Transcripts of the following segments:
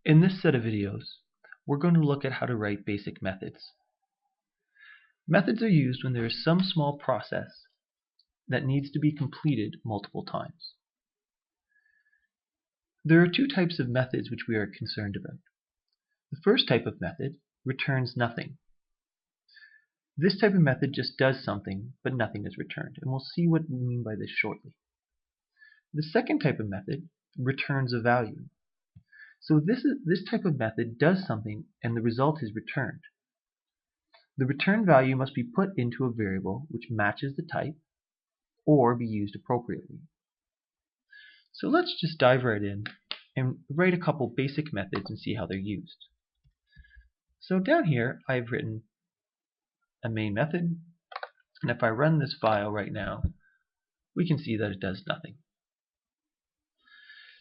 In this set of videos, we're going to look at how to write basic methods. Methods are used when there is some small process that needs to be completed multiple times. There are two types of methods which we are concerned about. The first type of method returns nothing. This type of method just does something, but nothing is returned, and we'll see what we mean by this shortly. The second type of method returns a value. So this type of method does something and the result is returned. The return value must be put into a variable which matches the type or be used appropriately. So let's just dive right in and write a couple basic methods and see how they're used. So down here I've written a main method, and if I run this file right now, we can see that it does nothing.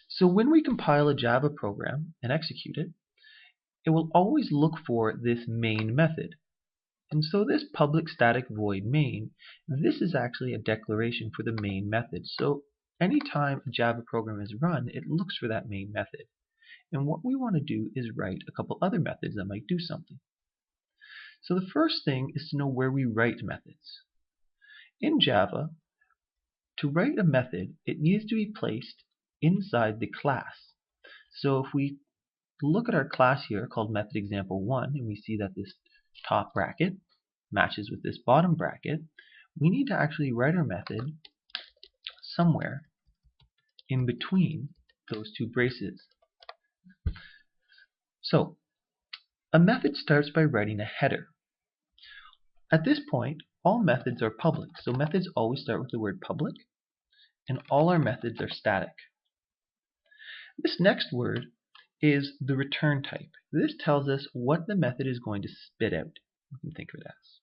So when we compile a Java program and execute it, it will always look for this main method. And so this public static void main, this is actually a declaration for the main method. So anytime a Java program is run, it looks for that main method. And what we want to do is write a couple other methods that might do something. So the first thing is to know where we write methods. In Java, to write a method, it needs to be placed inside the class. So if we look at our class here called method example1, and we see that this top bracket matches with this bottom bracket, we need to actually write our method somewhere in between those two braces. So a method starts by writing a header. At this point, all methods are public, so methods always start with the word public, and all our methods are static. This next word is the return type. This tells us what the method is going to spit out. You can think of it as.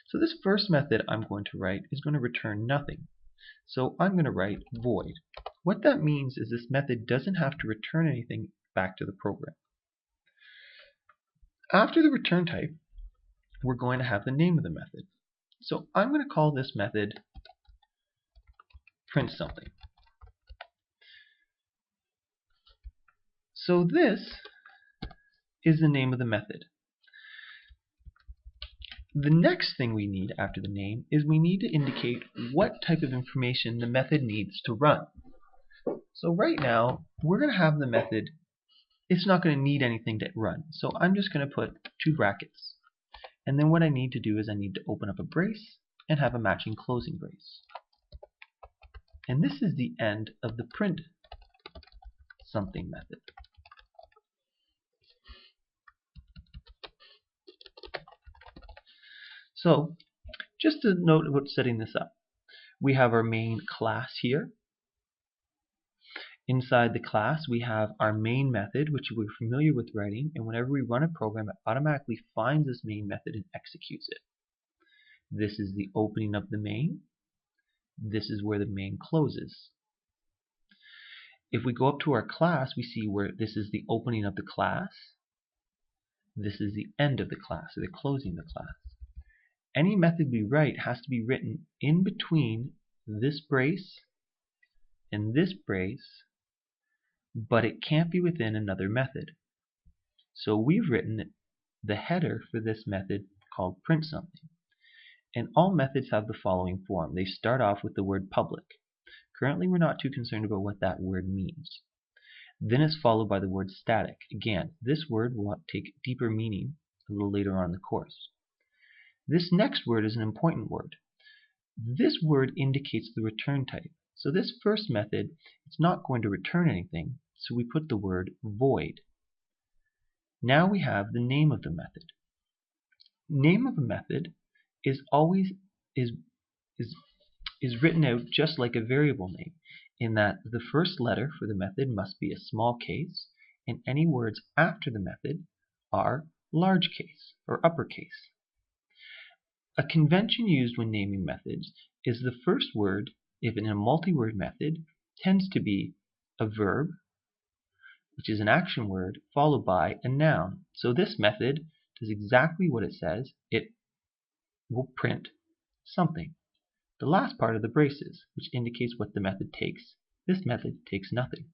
So this first method I'm going to write is going to return nothing. So I'm going to write void. What that means is this method doesn't have to return anything back to the program. After the return type, we're going to have the name of the method. So I'm going to call this method print something. So this is the name of the method. The next thing we need after the name is we need to indicate what type of information the method needs to run. So right now, we're going to have the method, it's not going to need anything to run. So I'm just going to put two brackets. And then what I need to do is I need to open up a brace and have a matching closing brace. And this is the end of the print something method. So just to note about setting this up, we have our main class here. Inside the class we have our main method, which we're familiar with writing, and whenever we run a program it automatically finds this main method and executes it. This is the opening of the main. This is where the main closes. If we go up to our class, we see where this is the opening of the class. This is the end of the class, or the closing of the class. Any method we write has to be written in between this brace and this brace, but it can't be within another method. So we've written the header for this method called print something. And all methods have the following form. They start off with the word public. Currently we're not too concerned about what that word means. Then it's followed by the word static. Again, this word will take deeper meaning a little later on in the course. This next word is an important word. This word indicates the return type. So this first method, it's not going to return anything, so we put the word void. Now we have the name of the method. Name of a method is always written out just like a variable name, in that the first letter for the method must be a small case, and any words after the method are large case or uppercase. A convention used when naming methods is the first word, if in a multi-word method, tends to be a verb, which is an action word, followed by a noun. So this method does exactly what it says. It will print something. The last part of the braces, which indicates what the method takes. This method takes nothing.